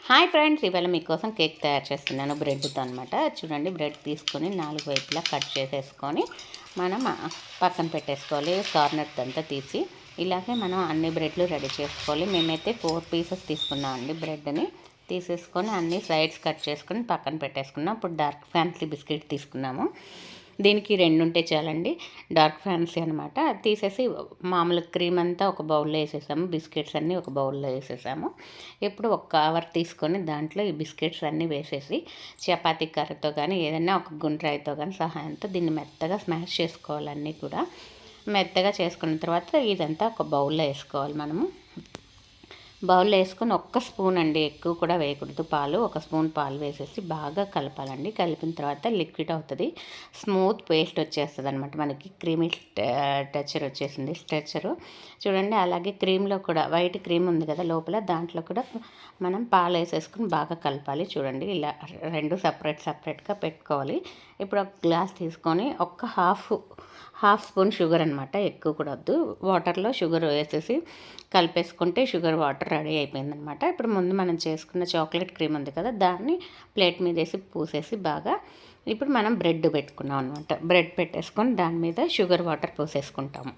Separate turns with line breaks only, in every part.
Hi friends, ఇవాళ మీకోసం cake తయారు చేస్తున్నాను బ్రెడ్తో అనమాట. చూడండి, బ్రెడ్ తీసుకొని 4 వైపులా కట్ చేసేసుకొని మనం పక్కన పెట్టేసుకోవాలి. కార్నర్ అంతా తీసి ఇలాగే మనం అన్ని బ్రెడ్లు రెడీ చేసుకోవాలి. మేమైతే 4 పీసెస్ తీసుకున్నాం అండి. బ్రెడ్ని తీసేసుకొని అన్ని సైడ్స్ కట్ చేసుకొని పక్కన పెట్టేసుకున్నాం. ఇప్పుడు డార్క్ ఫ్యాన్సీ బిస్కెట్ తీసుకున్నాము. దీనికి 2 ఉంటే చాలండి, డార్క్ ఫ్యాన్సీ అనమాట. అది తీసేసి మామూలు క్రీమ్ అంతా ఒక బౌల్లో వేసేసాము, బిస్కెట్స్ అన్నీ ఒక బౌల్లో వేసేసాము. ఇప్పుడు ఒక కవర్ తీసుకొని దాంట్లో ఈ బిస్కెట్స్ అన్నీ వేసేసి చపాతీ కర్రతో కానీ ఏదైనా ఒక గుండ్రాయితో కానీ సహాయంతో దీన్ని మెత్తగా స్మాష్ చేసుకోవాలి. అన్నీ కూడా మెత్తగా చేసుకున్న తర్వాత ఇదంతా ఒక బౌల్లో వేసుకోవాలి. మనము బౌల్లో వేసుకొని ఒక్క స్పూన్ అండి, ఎక్కువ కూడా వేయకూడదు, పాలు ఒక స్పూన్ పాలు వేసేసి బాగా కలపాలండి. కలిపిన తర్వాత లిక్విడ్ అవుతుంది, స్మూత్ పేస్ట్ వచ్చేస్తుంది అనమాట. మనకి క్రీమీ టెక్స్చర్ వచ్చేసింది స్ట్రెచరు. చూడండి, అలాగే క్రీమ్లో కూడా వైట్ క్రీమ్ ఉంది కదా లోపల, దాంట్లో కూడా మనం పాలు వేసేసుకుని బాగా కలపాలి. చూడండి, ఇలా 2 సపరేట్గా పెట్టుకోవాలి. ఇప్పుడు ఒక గ్లాస్ తీసుకొని ఒక హాఫ్ స్పూన్ షుగర్ అనమాట, ఎక్కువ కూడా వద్దు, వాటర్లో షుగర్ వేసేసి కలిపేసుకుంటే షుగర్ వాటర్ రెడీ అయిపోయిందనమాట. ఇప్పుడు ముందు మనం చేసుకున్న చాక్లెట్ క్రీమ్ ఉంది కదా, దాన్ని ప్లేట్ మీద వేసి పూసేసి బాగా ఇప్పుడు మనం బ్రెడ్ పెట్టుకున్నాం అనమాట. బ్రెడ్ పెట్టేసుకొని దాని మీద షుగర్ వాటర్ పోసేసుకుంటాము.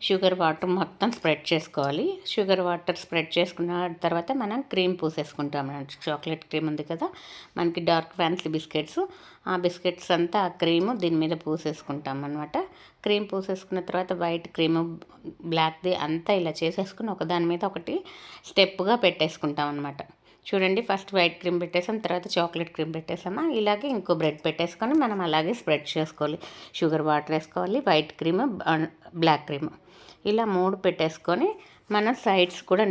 షుగర్ వాటర్ మొత్తం స్ప్రెడ్ చేసుకోవాలి. షుగర్ వాటర్ స్ప్రెడ్ చేసుకున్న తర్వాత మనం క్రీమ్ పూసేసుకుంటాం. చాక్లెట్ క్రీమ్ ఉంది కదా మనకి, డార్క్ ఫ్యాన్సీ బిస్కెట్స్, ఆ బిస్కెట్స్ అంతా ఆ క్రీము దీని మీద పూసేసుకుంటాం అనమాట. క్రీమ్ పూసేసుకున్న తర్వాత వైట్ క్రీము బ్లాక్ది అంతా ఇలా చేసేసుకుని ఒకదాని మీద ఒకటి స్టెప్గా పెట్టేసుకుంటాం అనమాట. చూడండి, ఫస్ట్ వైట్ క్రీమ్ పెట్టేసాం, తర్వాత చాక్లెట్ క్రీమ్ పెట్టేసామా, ఇలాగే ఇంకో బ్రెడ్ పెట్టేసుకొని మనం అలాగే స్ప్రెడ్ చేసుకోవాలి. షుగర్ వాటర్ వేసుకోవాలి, వైట్ క్రీమ్, బ్లాక్ క్రీమ్, ఇలా 3 పెట్టేసుకొని మనం సైడ్స్ కూడా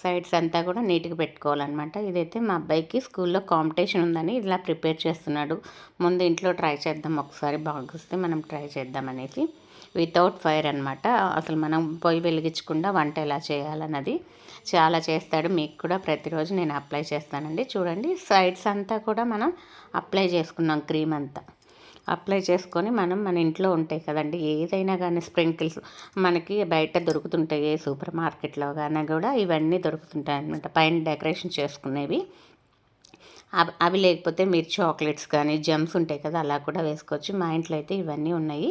సైడ్స్ అంతా కూడా నీట్గా పెట్టుకోవాలన్నమాట. ఇదైతే మా అబ్బాయికి స్కూల్లో కాంపిటీషన్ ఉందని ఇలా ప్రిపేర్ చేస్తున్నాడు. ముందు ఇంట్లో ట్రై చేద్దాం, ఒకసారి బాగా వస్తే మనం ట్రై చేద్దామనేసి. వితౌట్ ఫైర్ అనమాట, అసలు మనం పొయ్యి వెలిగించకుండా వంట ఎలా చేయాలన్నది చాలా చేస్తాడు. మీకు కూడా ప్రతిరోజు నేను అప్లై చేస్తానండి. చూడండి, సైడ్స్ అంతా కూడా మనం అప్లై చేసుకున్నాం. క్రీమ్ అంతా అప్లై చేసుకొని మన ఇంట్లో ఉంటాయి కదండి, ఏదైనా కానీ స్ప్రింకిల్స్ మనకి బయట దొరుకుతుంటాయి, సూపర్ మార్కెట్లో కానీ కూడా ఇవన్నీ దొరుకుతుంటాయి అన్నమాట, పైన డెకరేషన్ చేసుకునేవి. అవి లేకపోతే మీరు చాక్లెట్స్ కానీ జెమ్స్ ఉంటాయి కదా, అలా కూడా వేసుకోవచ్చు. మా ఇంట్లో అయితే ఇవన్నీ ఉన్నాయి.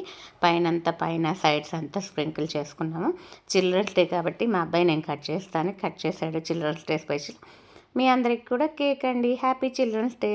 పైన సైడ్స్ అంతా స్ప్రింకిల్ చేసుకున్నాము. చిల్డ్రన్స్ డే కాబట్టి మా అబ్బాయి నేను కట్ చేస్తాను, కట్ చేశాడు. Children's day special. మీ అందరికి కూడా కేక్ అండి. Happy children's day.